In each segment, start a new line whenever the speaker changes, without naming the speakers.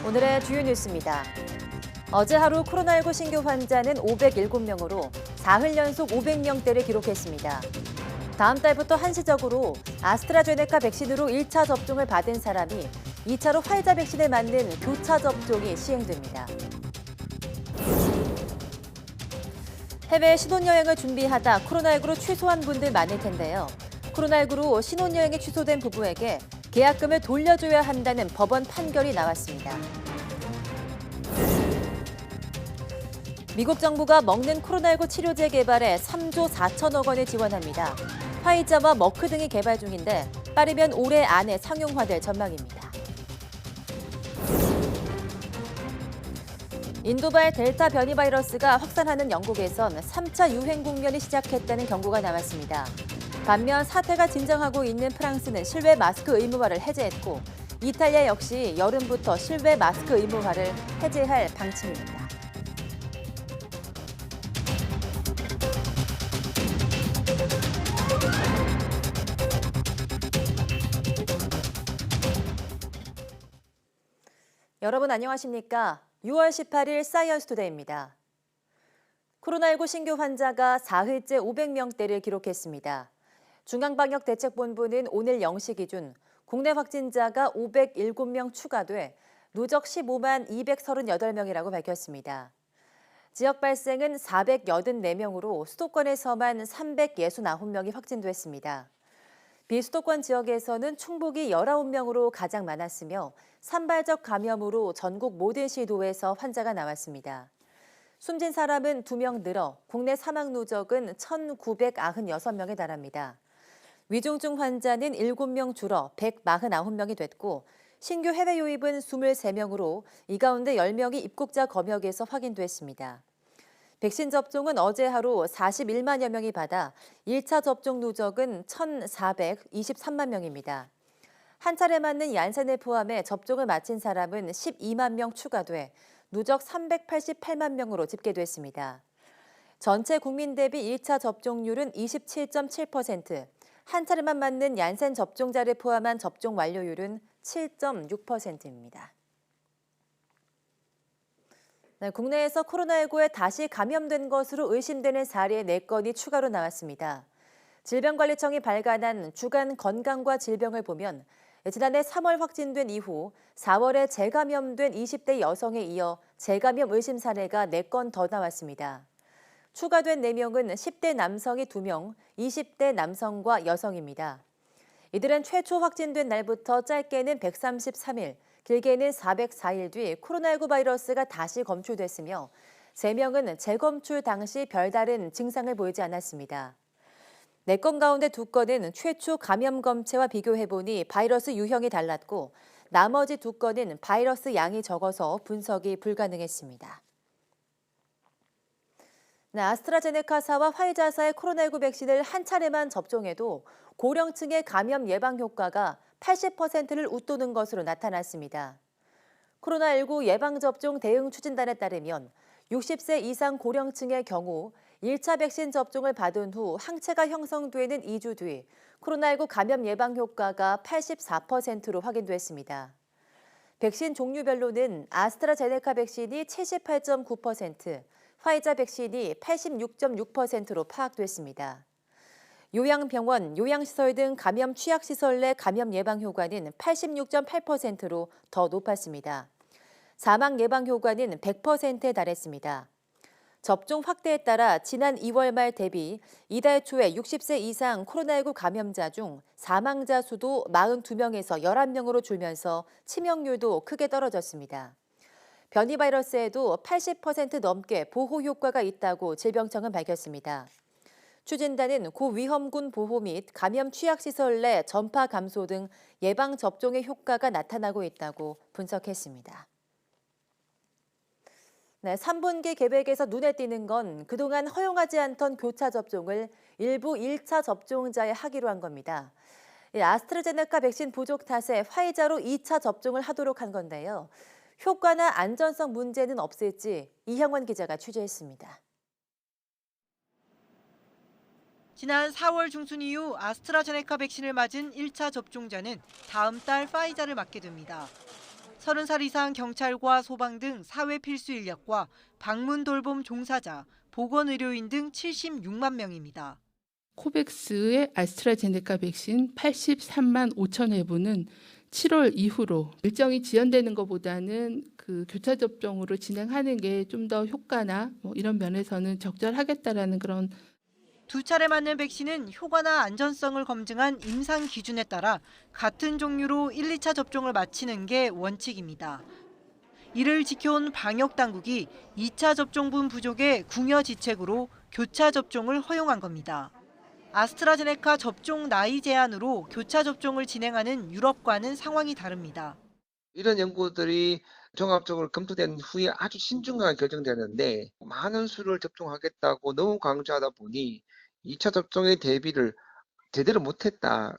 오늘의 주요 뉴스입니다. 어제 하루 코로나19 신규 환자는 507명으로 사흘 연속 500명대를 기록했습니다. 다음 달부터 한시적으로 아스트라제네카 백신으로 1차 접종을 받은 사람이 2차로 화이자 백신을 맞는 교차 접종이 시행됩니다. 해외 신혼여행을 준비하다 코로나19로 취소한 분들 많을 텐데요. 코로나19로 신혼여행이 취소된 부부에게 계약금을 돌려줘야 한다는 법원 판결이 나왔습니다. 미국 정부가 먹는 코로나19 치료제 개발에 3조 4천억 원을 지원합니다. 화이자와 머크 등이 개발 중인데 빠르면 올해 안에 상용화될 전망입니다. 인도발 델타 변이 바이러스가 확산하는 영국에선 3차 유행 국면이 시작했다는 경고가 나왔습니다. 반면 사태가 진정하고 있는 프랑스는 실외 마스크 의무화를 해제했고 이탈리아 역시 여름부터 실외 마스크 의무화를 해제할 방침입니다. 여러분 안녕하십니까? 6월 18일 사이언스 투데이입니다. 코로나19 신규 환자가 사흘째 500명대를 기록했습니다. 중앙방역대책본부는 오늘 0시 기준 국내 확진자가 507명 추가돼 누적 15만 238명이라고 밝혔습니다. 지역 발생은 484명으로 수도권에서만 369명이 확진됐습니다. 비수도권 지역에서는 충북이 19명으로 가장 많았으며 산발적 감염으로 전국 모든 시도에서 환자가 나왔습니다. 숨진 사람은 2명 늘어 국내 사망 누적은 1,996명에 달합니다. 위중증 환자는 7명 줄어 149명이 됐고 신규 해외 유입은 23명으로 이 가운데 10명이 입국자 검역에서 확인됐습니다. 백신 접종은 어제 하루 41만여 명이 받아 1차 접종 누적은 1,423만 명입니다. 한 차례 맞는 얀센을 포함해 접종을 마친 사람은 12만 명 추가돼 누적 388만 명으로 집계됐습니다. 전체 국민 대비 1차 접종률은 27.7%, 한 차례만 맞는 얀센 접종자를 포함한 접종 완료율은 7.6%입니다. 네, 국내에서 코로나19에 다시 감염된 것으로 의심되는 사례 4건이 추가로 나왔습니다. 질병관리청이 발간한 주간 건강과 질병을 보면 지난해 3월 확진된 이후 4월에 재감염된 20대 여성에 이어 재감염 의심 사례가 4건 더 나왔습니다. 추가된 4명은 10대 남성이 2명, 20대 남성과 여성입니다. 이들은 최초 확진된 날부터 짧게는 133일, 길게는 404일 뒤 코로나19 바이러스가 다시 검출됐으며 3명은 재검출 당시 별다른 증상을 보이지 않았습니다. 4건 가운데 2건은 최초 감염 검체와 비교해보니 바이러스 유형이 달랐고 나머지 2건은 바이러스 양이 적어서 분석이 불가능했습니다. 아스트라제네카사와 화이자사의 코로나19 백신을 한 차례만 접종해도 고령층의 감염 예방 효과가 80%를 웃도는 것으로 나타났습니다. 코로나19 예방접종 대응 추진단에 따르면 60세 이상 고령층의 경우 1차 백신 접종을 받은 후 항체가 형성되는 2주 뒤 코로나19 감염 예방 효과가 84%로 확인됐습니다. 백신 종류별로는 아스트라제네카 백신이 78.9%, 화이자 백신이 86.6%로 파악됐습니다. 요양병원, 요양시설 등 감염 취약시설 내 감염 예방 효과는 86.8%로 더 높았습니다. 사망 예방 효과는 100%에 달했습니다. 접종 확대에 따라 지난 2월 말 대비 이달 초에 60세 이상 코로나19 감염자 중 사망자 수도 42명에서 11명으로 줄면서 치명률도 크게 떨어졌습니다. 변이 바이러스에도 80% 넘게 보호 효과가 있다고 질병청은 밝혔습니다. 추진단은 고위험군 보호 및 감염 취약시설 내 전파 감소 등 예방접종의 효과가 나타나고 있다고 분석했습니다. 네, 3분기 계획에서 눈에 띄는 건 그동안 허용하지 않던 교차 접종을 일부 1차 접종자에 하기로 한 겁니다. 아스트라제네카 백신 부족 탓에 화이자로 2차 접종을 하도록 한 건데요. 효과나 안전성 문제는 없을지 이형원 기자가 취재했습니다.
지난 4월 중순 이후 아스트라제네카 백신을 맞은 1차 접종자는 다음 달 파이자를 맞게 됩니다. 30살 이상 경찰과 소방 등 사회 필수 인력과 방문 돌봄 종사자, 보건의료인 등 76만 명입니다.
코백스의 아스트라제네카 백신 83만 5천 회분은 7월 이후로 일정이 지연되는 것보다는 그 교차 접종으로 진행하는 게 좀 더 효과나 이런 면에서는 적절하겠다라는 그런
2차례 맞는 백신은 효과나 안전성을 검증한 임상 기준에 따라 같은 종류로 1, 2차 접종을 마치는 게 원칙입니다. 이를 지켜온 방역 당국이 2차 접종분 부족의 궁여지책으로 교차 접종을 허용한 겁니다. 아스트라제네카 접종 나이 제한으로 교차 접종을 진행하는 유럽과는 상황이 다릅니다.
이런 연구들이 종합적으로 검토된 후에 아주 신중하게 결정되는데 많은 수를 접종하겠다고 너무 강조하다 보니 2차 접종의 대비를 제대로 못했다.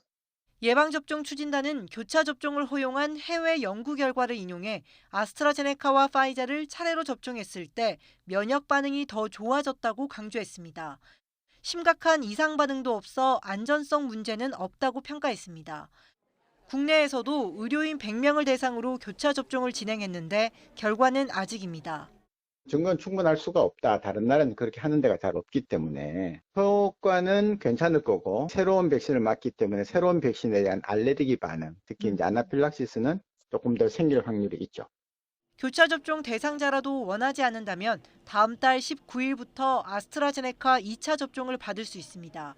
예방접종 추진단은 교차 접종을 허용한 해외 연구 결과를 인용해 아스트라제네카와 파이자를 차례로 접종했을 때 면역 반응이 더 좋아졌다고 강조했습니다. 심각한 이상 반응도 없어 안전성 문제는 없다고 평가했습니다. 국내에서도 의료인 100명을 대상으로 교차 접종을 진행했는데 결과는 아직입니다.
증거는 충분할 수가 없다. 다른 나라는 그렇게 하는 데가 잘 없기 때문에 효과는 괜찮을 거고 새로운 백신을 맞기 때문에 새로운 백신에 대한 알레르기 반응, 특히 이제 아나필락시스는 조금 더 생길 확률이 있죠.
교차 접종 대상자라도 원하지 않는다면 다음 달 19일부터 아스트라제네카 2차 접종을 받을 수 있습니다.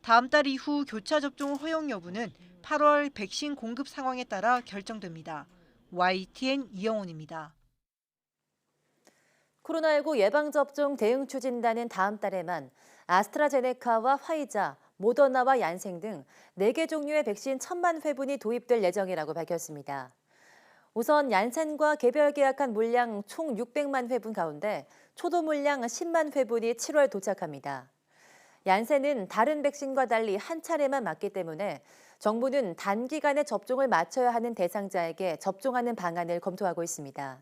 다음 달 이후 교차 접종 허용 여부는 8월 백신 공급 상황에 따라 결정됩니다. YTN 이영훈입니다.
코로나19 예방접종 대응 추진단은 다음 달에만 아스트라제네카와 화이자, 모더나와 얀생 등 4개 종류의 백신 1,000만 회분이 도입될 예정이라고 밝혔습니다. 우선 얀센과 개별 계약한 물량 총 600만 회분 가운데 초도 물량 10만 회분이 7월 도착합니다. 얀센은 다른 백신과 달리 한 차례만 맞기 때문에 정부는 단기간에 접종을 마쳐야 하는 대상자에게 접종하는 방안을 검토하고 있습니다.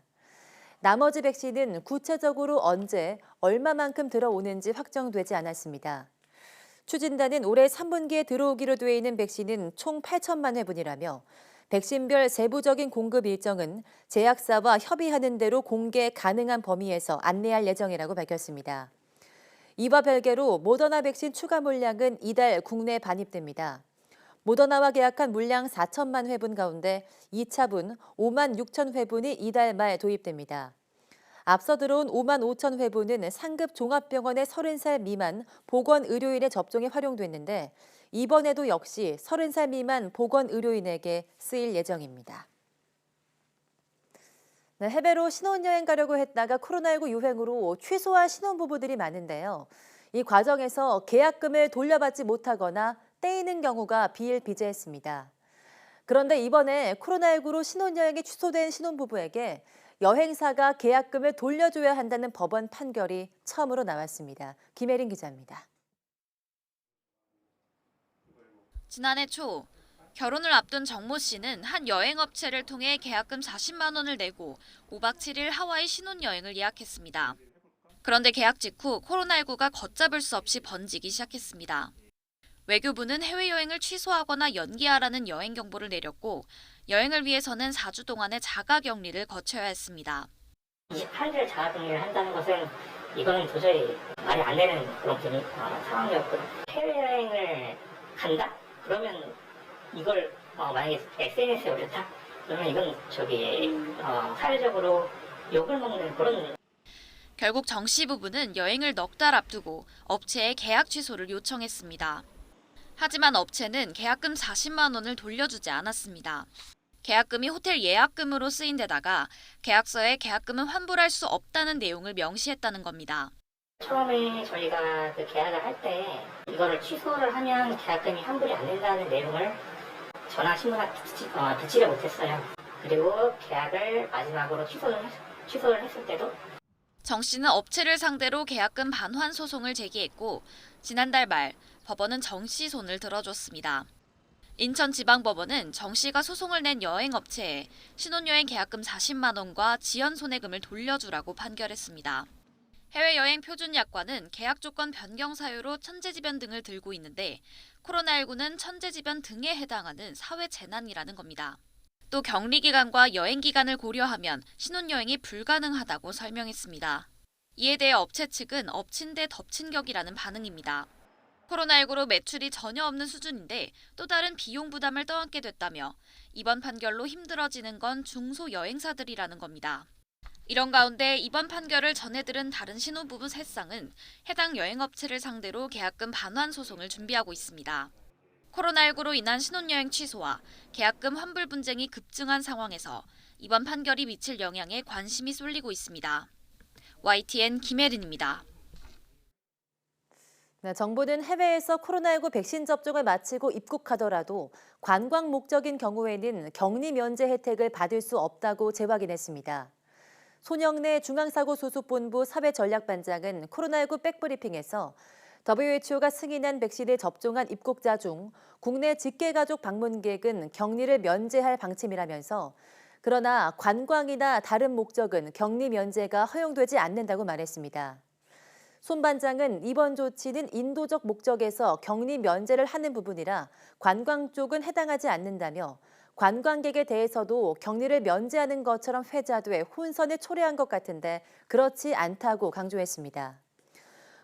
나머지 백신은 구체적으로 언제, 얼마만큼 들어오는지 확정되지 않았습니다. 추진단은 올해 3분기에 들어오기로 돼 있는 백신은 총 8천만 회분이라며 백신별 세부적인 공급 일정은 제약사와 협의하는 대로 공개 가능한 범위에서 안내할 예정이라고 밝혔습니다. 이와 별개로 모더나 백신 추가 물량은 이달 국내에 반입됩니다. 모더나와 계약한 물량 4천만 회분 가운데 2차분 5만 6천 회분이 이달 말 도입됩니다. 앞서 들어온 5만 5천 회분은 상급 종합병원의 30살 미만 보건의료인의 접종에 활용됐는데 이번에도 역시 30살 미만 보건의료인에게 쓰일 예정입니다. 네, 해외로 신혼여행 가려고 했다가 코로나19 유행으로 취소한 신혼부부들이 많은데요. 이 과정에서 계약금을 돌려받지 못하거나 떼이는 경우가 비일비재했습니다. 그런데 이번에 코로나19로 신혼여행이 취소된 신혼부부에게 여행사가 계약금을 돌려줘야 한다는 법원 판결이 처음으로 나왔습니다. 김혜린 기자입니다.
지난해 초 결혼을 앞둔 정모 씨는 한 여행업체를 통해 계약금 40만 원을 내고 5박 7일 하와이 신혼여행을 예약했습니다. 그런데 계약 직후 코로나19가 걷잡을 수 없이 번지기 시작했습니다. 외교부는 해외여행을 취소하거나 연기하라는 여행 경보를 내렸고 여행을 위해서는 4주 동안의 자가격리를 거쳐야 했습니다.
28일 자가격리를 한다는 것은 이거는 도저히 말이 안 되는 그런 상황이었거든요. 해외여행을 간다? 그러면 이걸 만약에 SNS에 올렸다? 그러면 이건 사회적으로 욕을 먹는 그런.
결국 정 씨 부부는 여행을 넉 달 앞두고 업체에 계약 취소를 요청했습니다. 하지만 업체는 계약금 40만 원을 돌려주지 않았습니다. 계약금이 호텔 예약금으로 쓰인 데다가 계약서에 계약금은 환불할 수 없다는 내용을 명시했다는 겁니다.
처음에 저희가 그 계약을 할 때 이거를 취소를 하면 계약금이 환불이 안 된다는 내용을 전화 신문에 듣지를 못했어요. 그리고 계약을 마지막으로 취소를 했을 때도
정 씨는 업체를 상대로 계약금 반환 소송을 제기했고 지난달 말 법원은 정 씨 손을 들어줬습니다. 인천지방법원은 정 씨가 소송을 낸 여행업체에 신혼여행 계약금 40만 원과 지연 손해금을 돌려주라고 판결했습니다. 해외여행 표준약관은 계약 조건 변경 사유로 천재지변 등을 들고 있는데 코로나19는 천재지변 등에 해당하는 사회재난이라는 겁니다. 또 격리 기간과 여행 기간을 고려하면 신혼여행이 불가능하다고 설명했습니다. 이에 대해 업체 측은 엎친 데 덮친 격이라는 반응입니다. 코로나19로 매출이 전혀 없는 수준인데 또 다른 비용 부담을 떠안게 됐다며 이번 판결로 힘들어지는 건 중소여행사들이라는 겁니다. 이런 가운데 이번 판결을 전해들은 다른 신혼부부 3쌍은 해당 여행업체를 상대로 계약금 반환 소송을 준비하고 있습니다. 코로나19로 인한 신혼여행 취소와 계약금 환불 분쟁이 급증한 상황에서 이번 판결이 미칠 영향에 관심이 쏠리고 있습니다. YTN 김혜린입니다.
네, 정부는 해외에서 코로나19 백신 접종을 마치고 입국하더라도 관광 목적인 경우에는 격리 면제 혜택을 받을 수 없다고 재확인했습니다. 손영래 중앙사고수습본부 사회전략반장은 코로나19 백브리핑에서 WHO가 승인한 백신을 접종한 입국자 중 국내 직계가족 방문객은 격리를 면제할 방침이라면서 그러나 관광이나 다른 목적은 격리 면제가 허용되지 않는다고 말했습니다. 손 반장은 이번 조치는 인도적 목적에서 격리 면제를 하는 부분이라 관광 쪽은 해당하지 않는다며 관광객에 대해서도 격리를 면제하는 것처럼 회자돼 혼선을 초래한 것 같은데 그렇지 않다고 강조했습니다.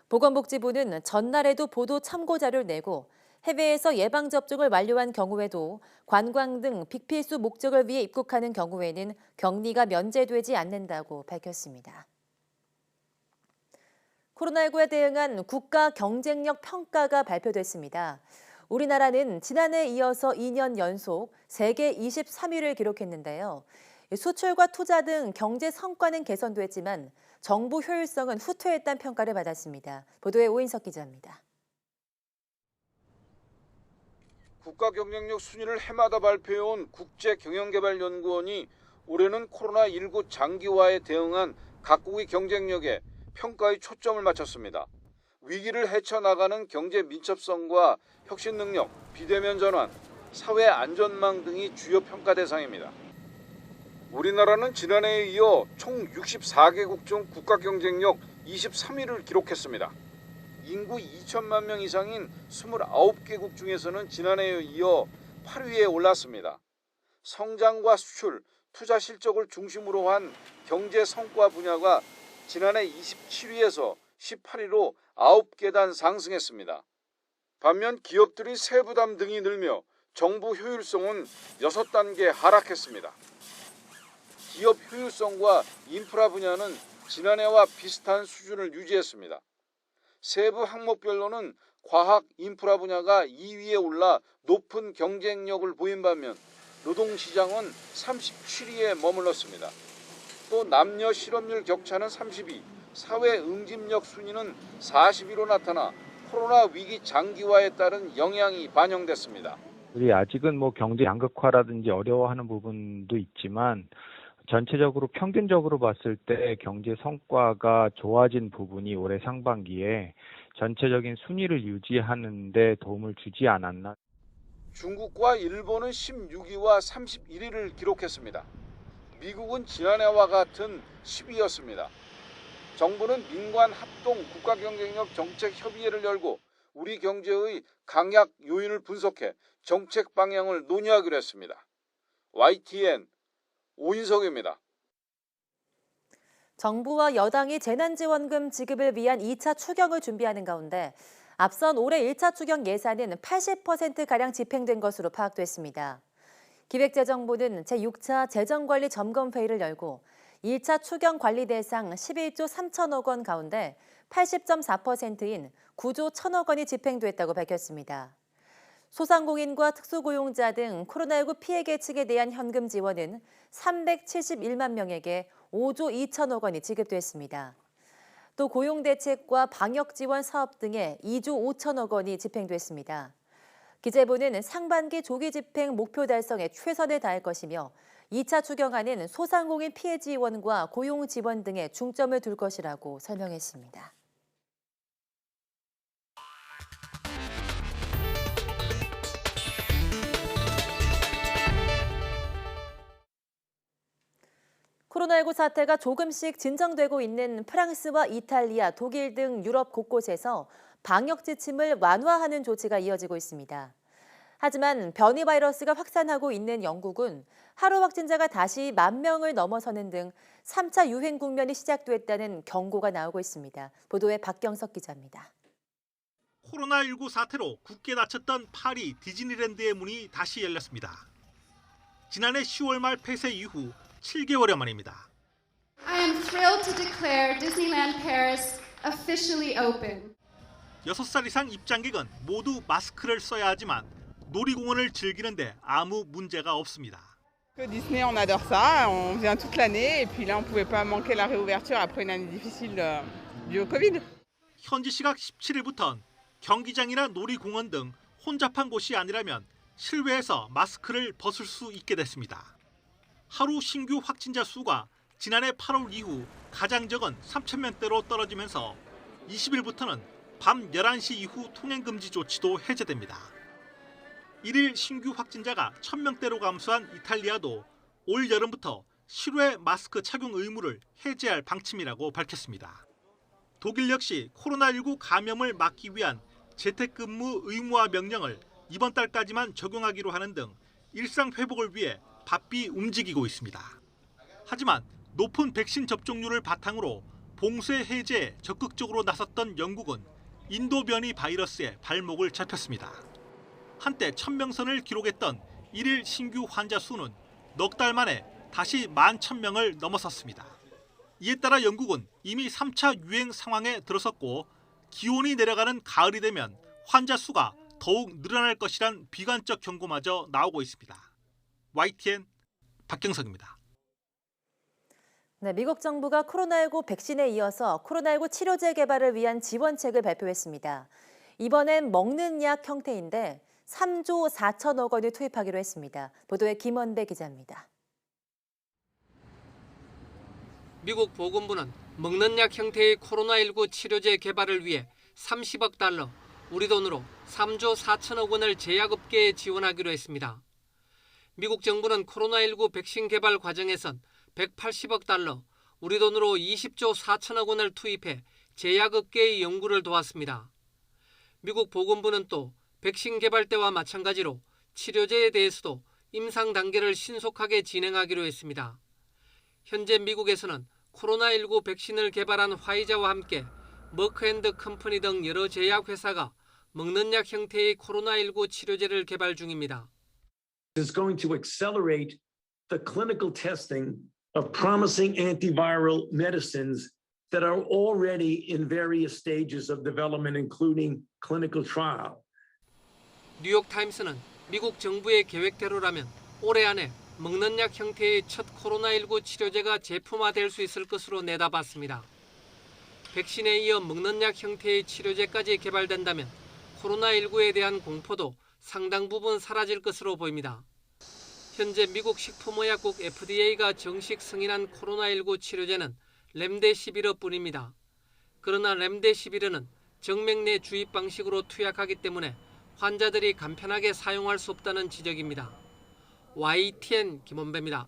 보건복지부는 전날에도 보도 참고 자료를 내고 해외에서 예방접종을 완료한 경우에도 관광 등 비필수 목적을 위해 입국하는 경우에는 격리가 면제되지 않는다고 밝혔습니다. 코로나19에 대응한 국가 경쟁력 평가가 발표됐습니다. 우리나라는 지난해에 이어서 2년 연속 세계 23위를 기록했는데요. 수출과 투자 등 경제 성과는 개선됐지만 정부 효율성은 후퇴했다는 평가를 받았습니다. 보도에 오인석 기자입니다.
국가 경쟁력 순위를 해마다 발표해온 국제경영개발연구원이 올해는 코로나19 장기화에 대응한 각국의 경쟁력에 평가의 초점을 맞췄습니다. 위기를 헤쳐나가는 경제 민첩성과 혁신 능력, 비대면 전환, 사회 안전망 등이 주요 평가 대상입니다. 우리나라는 지난해에 이어 총 64개국 중 국가 경쟁력 23위를 기록했습니다. 인구 2천만 명 이상인 29개국 중에서는 지난해에 이어 8위에 올랐습니다. 성장과 수출, 투자 실적을 중심으로 한 경제 성과 분야가 지난해 27위에서 18위로 9계단 상승했습니다. 반면 기업들의 세부담 등이 늘며 정부 효율성은 6단계 하락했습니다. 기업 효율성과 인프라 분야는 지난해와 비슷한 수준을 유지했습니다. 세부 항목별로는 과학 인프라 분야가 2위에 올라 높은 경쟁력을 보인 반면 노동시장은 37위에 머물렀습니다. 또 남녀 실업률 격차는 32, 사회 응집력 순위는 40위로 나타나 코로나 위기 장기화에 따른 영향이 반영됐습니다.
우리 아직은 경제 양극화라든지 어려워하는 부분도 있지만 전체적으로 평균적으로 봤을 때 경제 성과가 좋아진 부분이 올해 상반기에 전체적인 순위를 유지하는 데 도움을 주지 않았나.
중국과 일본은 16위와 31위를 기록했습니다. 미국은 지난해와 같은 10위였습니다. 정부는 민관 합동 국가경쟁력 정책협의회를 열고 우리 경제의 강약 요인을 분석해 정책 방향을 논의하기로 했습니다. YTN 오인석입니다.
정부와 여당이 재난지원금 지급을 위한 2차 추경을 준비하는 가운데 앞선 올해 1차 추경 예산은 80%가량 집행된 것으로 파악됐습니다. 기획재정부는 제6차 재정관리 점검회의를 열고 1차 추경 관리 대상 11조 3천억 원 가운데 80.4%인 9조 1천억 원이 집행됐다고 밝혔습니다. 소상공인과 특수고용자 등 코로나19 피해 계층에 대한 현금 지원은 371만 명에게 5조 2천억 원이 지급됐습니다. 또 고용대책과 방역지원 사업 등에 2조 5천억 원이 집행됐습니다. 기재부는 상반기 조기 집행 목표 달성에 최선을 다할 것이며 2차 추경안은 소상공인 피해 지원과 고용 지원 등에 중점을 둘 것이라고 설명했습니다. 코로나19 사태가 조금씩 진정되고 있는 프랑스와 이탈리아, 독일 등 유럽 곳곳에서 방역 지침을 완화하는 조치가 이어지고 있습니다. 하지만 변이 바이러스가 확산하고 있는 영국은 하루 확진자가 다시 10,000명을 넘어서는 등 3차 유행 국면이 시작됐다는 경고가 나오고 있습니다. 보도에 박경석 기자입니다.
코로나19 사태로 굳게 닫혔던 파리 디즈니랜드의 문이 다시 열렸습니다. 지난해 10월 말 폐쇄 이후 7개월여 만입니다.
I am thrilled to declare Disneyland Paris officially open.
6살 이상 입장객은 모두 마스크를 써야 하지만 놀이공원을 즐기는데 아무 문제가 없습니다.
Disney, on adore ça, on vient toute l'année et puis là on pouvait pas manquer la réouverture après une année difficile due au Covid.
현지 시각 17일부터는 경기장이나 놀이공원 등 혼잡한 곳이 아니라면 실외에서 마스크를 벗을 수 있게 됐습니다. 하루 신규 확진자 수가 지난해 8월 이후 가장 적은 3,000명대로 떨어지면서 20일부터는 밤 11시 이후 통행금지 조치도 해제됩니다. 1일 신규 확진자가 1,000명대로 감소한 이탈리아도 올 여름부터 실외 마스크 착용 의무를 해제할 방침이라고 밝혔습니다. 독일 역시 코로나19 감염을 막기 위한 재택근무 의무화 명령을 이번 달까지만 적용하기로 하는 등 일상 회복을 위해 바삐 움직이고 있습니다. 하지만 높은 백신 접종률을 바탕으로 봉쇄 해제에 적극적으로 나섰던 영국은 인도 변이 바이러스에 발목을 잡혔습니다. 한때 1,000명 선을 기록했던 1일 신규 환자 수는 넉 달 만에 다시 11,000명을 넘어섰습니다. 이에 따라 영국은 이미 3차 유행 상황에 들어섰고 기온이 내려가는 가을이 되면 환자 수가 더욱 늘어날 것이란 비관적 경고마저 나오고 있습니다. YTN 박경석입니다.
네, 미국 정부가 코로나19 백신에 이어서 코로나19 치료제 개발을 위한 지원책을 발표했습니다. 이번엔 먹는 약 형태인데 3조 4천억 원을 투입하기로 했습니다. 보도에 김원배 기자입니다.
미국 보건부는 먹는 약 형태의 코로나19 치료제 개발을 위해 30억 달러, 우리 돈으로 3조 4천억 원을 제약업계에 지원하기로 했습니다. 미국 정부는 코로나19 백신 개발 과정에선 180억 달러, 우리 돈으로 20조 4천억 원을 투입해 제약업계의 연구를 도왔습니다. 미국 보건부는 또 백신 개발 때와 마찬가지로 치료제에 대해서도 임상 단계를 신속하게 진행하기로 했습니다. 현재 미국에서는 코로나19 백신을 개발한 화이자와 함께 머크앤드컴퍼니 등 여러 제약회사가 먹는 약 형태의 코로나19 치료제를 개발 중입니다.
Is going to accelerate the clinical testing of promising antiviral medicines that are already in various stages of development, including clinical trial.
뉴욕타임스는 미국 정부의 계획대로라면 올해 안에 먹는 약 형태의 첫 코로나19 치료제가 제품화될 수 있을 것으로 내다봤습니다. 백신에 이어 먹는 약 형태의 치료제까지 개발된다면 코로나19에 대한 공포도 상당 부분 사라질 것으로 보입니다. 현재 미국 식품의약국 FDA가 정식 승인한 코로나19 치료제는 렘데시비르뿐입니다. 그러나 렘데시비르는 정맥 내 주입 방식으로 투약하기 때문에 환자들이 간편하게 사용할 수 없다는 지적입니다. YTN 김원배입니다.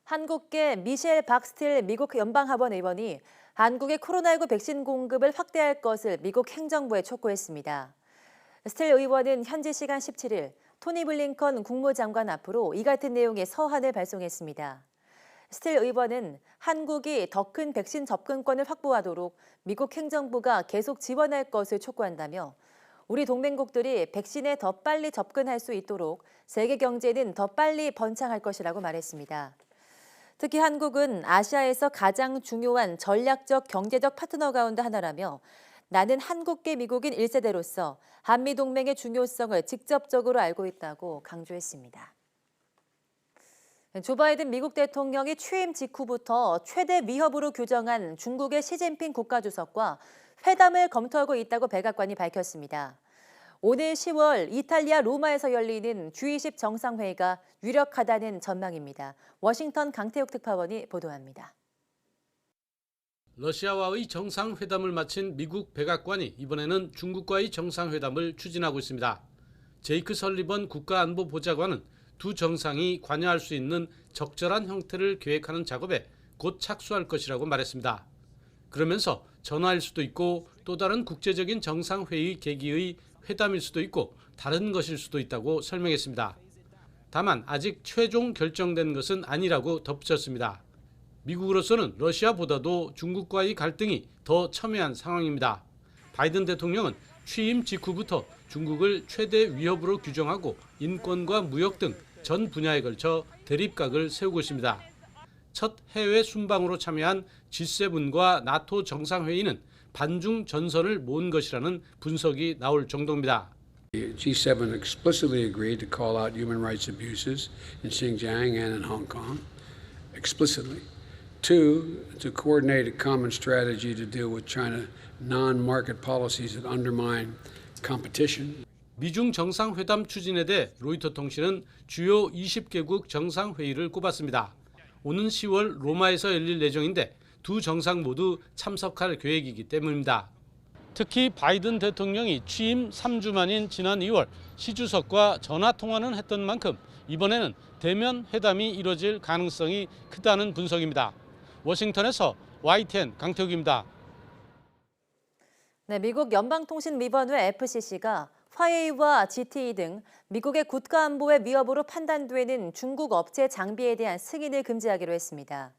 한국계 미셸 박스틸 미국 연방하원 의원이 한국의 코로나19 백신 공급을 확대할 것을 미국 행정부에 촉구했습니다. 스틸 의원은 현지 시간 17일 토니 블링컨 국무장관 앞으로 이 같은 내용의 서한을 발송했습니다. 스틸 의원은 한국이 더 큰 백신 접근권을 확보하도록 미국 행정부가 계속 지원할 것을 촉구한다며 우리 동맹국들이 백신에 더 빨리 접근할 수 있도록 세계 경제는 더 빨리 번창할 것이라고 말했습니다. 특히 한국은 아시아에서 가장 중요한 전략적 경제적 파트너 가운데 하나라며 나는 한국계 미국인 1세대로서 한미동맹의 중요성을 직접적으로 알고 있다고 강조했습니다. 조 바이든 미국 대통령이 취임 직후부터 최대 위협으로 규정한 중국의 시진핑 국가주석과 회담을 검토하고 있다고 백악관이 밝혔습니다. 오늘 10월 이탈리아 로마에서 열리는 G20 정상회의가 유력하다는 전망입니다. 워싱턴 강태욱 특파원이 보도합니다.
러시아와의 정상회담을 마친 미국 백악관이 이번에는 중국과의 정상회담을 추진하고 있습니다. 제이크 설리번 국가안보보좌관은 두 정상이 관여할 수 있는 적절한 형태를 계획하는 작업에 곧 착수할 것이라고 말했습니다. 그러면서 전화일 수도 있고 또 다른 국제적인 정상회의 계기의 회담일 수도 있고 다른 것일 수도 있다고 설명했습니다. 다만 아직 최종 결정된 것은 아니라고 덧붙였습니다. 미국으로서는 러시아보다도 중국과의 갈등이 더 첨예한 상황입니다. 바이든 대통령은 취임 직후부터 중국을 최대 위협으로 규정하고 인권과 무역 등 전 분야에 걸쳐 대립각을 세우고 있습니다. 첫 해외 순방으로 참여한 G7과 나토 정상회의는 반중 전선을 모은 것이라는 분석이 나올 정도입니다.
G7 explicitly agreed to call out human rights abuses in Xinjiang and in Hong Kong, explicitly. Two, to coordinate a common strategy to deal with China non-market policies that undermine competition.
미중 정상회담 추진에 대해 로이터 통신은 주요 20개국 정상회의를 꼽았습니다. 오는 10월 로마에서 열릴 예정인데 두 정상 모두 참석할 계획이기 때문입니다. 특히 바이든 대통령이 취임 3주 만인 지난 2월 시 주석과 전화통화는 했던 만큼 이번에는 대면 회담이 이뤄질 가능성이 크다는 분석입니다. 워싱턴에서 YTN 강태욱입니다.
네, 미국 연방통신위원회 FCC가 화웨이와 ZTE 등 미국의 국가안보의 위협으로 판단되는 중국 업체 장비에 대한 승인을 금지하기로 했습니다.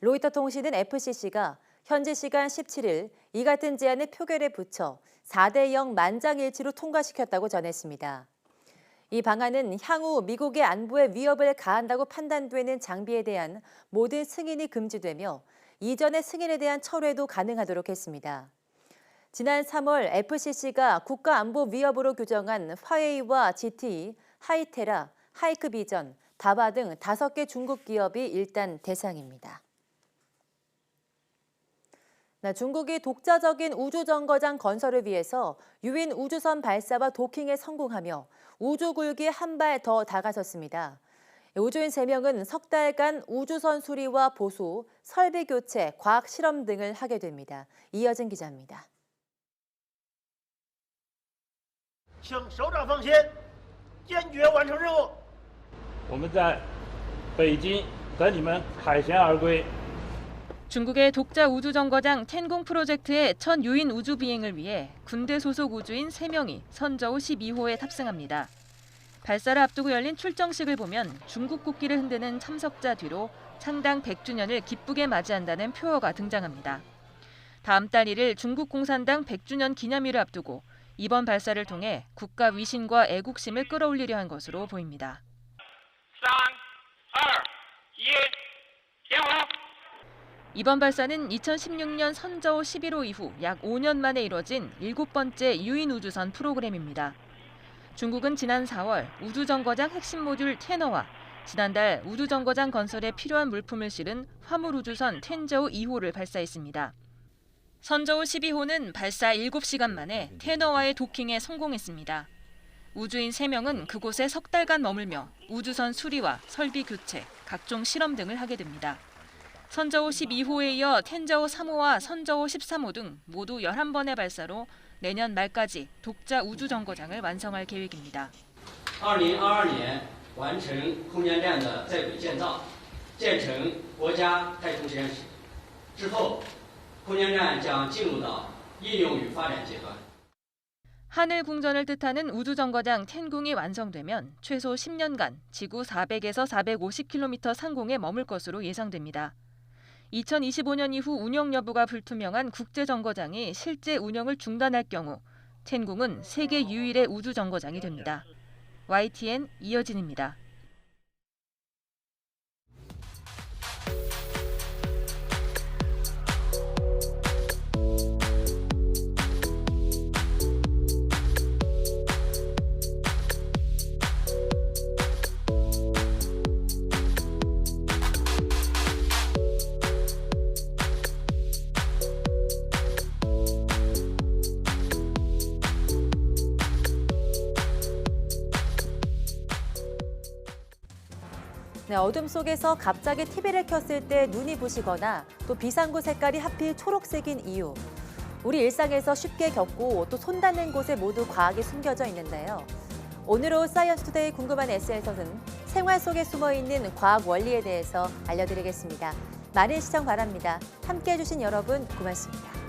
로이터 통신은 FCC가 현지 시간 17일 이 같은 제안을 표결에 붙여 4대0 만장일치로 통과시켰다고 전했습니다. 이 방안은 향후 미국의 안보에 위협을 가한다고 판단되는 장비에 대한 모든 승인이 금지되며 이전의 승인에 대한 철회도 가능하도록 했습니다. 지난 3월 FCC가 국가안보 위협으로 규정한 화웨이와 ZTE, 하이테라, 하이크비전, 다바 등 5개 중국 기업이 일단 대상입니다. 중국이 독자적인 우주정거장 건설을 위해서 유인 우주선 발사와 도킹에 성공하며 우주 굴기에 한 발 더 다가섰습니다. 우주인 3명은 석 달간 우주선 수리와 보수, 설비 교체, 과학 실험 등을 하게 됩니다. 이어진 기자입니다.
请首长放心，坚决完成任务。我们在北京等你们凯旋而归。
중국의 독자 우주정거장 텐궁 프로젝트의 첫 유인 우주 비행을 위해 군대 소속 우주인 3명이 선저우 12호에 탑승합니다. 발사를 앞두고 열린 출정식을 보면 중국 국기를 흔드는 참석자 뒤로 창당 100주년을 기쁘게 맞이한다는 표어가 등장합니다. 다음 달 1일 중국 공산당 100주년 기념일을 앞두고 이번 발사를 통해 국가 위신과 애국심을 끌어올리려 한 것으로 보입니다.
3, 2, 1,点火!
이번 발사는 2016년 선저우 11호 이후 약 5년 만에 이뤄진 7번째 유인 우주선 프로그램입니다. 중국은 지난 4월 우주정거장 핵심 모듈 테너와 지난달 우주정거장 건설에 필요한 물품을 실은 화물우주선 텐저우 2호를 발사했습니다. 선저우 12호는 발사 7시간 만에 테너와의 도킹에 성공했습니다. 우주인 3명은 그곳에 석 달간 머물며 우주선 수리와 설비 교체, 각종 실험 등을 하게 됩니다. 선저우 12호에 이어 텐저우 3호와 선저우 13호 등 모두 11번의 발사로 내년 말까지 독자 우주정거장을 완성할 계획입니다.
2022年完成空间站的在轨建造，建成国家太空实验室之后，空间站将进入到应用与发展阶段。
하늘 궁전을 뜻하는 우주정거장 텐궁이 완성되면 최소 10년간 지구 400에서 450km 상공에 머물 것으로 예상됩니다. 2025년 이후 운영 여부가 불투명한 국제정거장이 실제 운영을 중단할 경우 텐궁은 세계 유일의 우주정거장이 됩니다. YTN 이어진입니다.
네, 어둠 속에서 갑자기 TV를 켰을 때 눈이 부시거나 또 비상구 색깔이 하필 초록색인 이유. 우리 일상에서 쉽게 겪고 또 손 닿는 곳에 모두 과학이 숨겨져 있는데요. 오늘 사이언스 투데이 궁금한 S에서는 생활 속에 숨어있는 과학 원리에 대해서 알려드리겠습니다. 많은 시청 바랍니다. 함께해 주신 여러분 고맙습니다.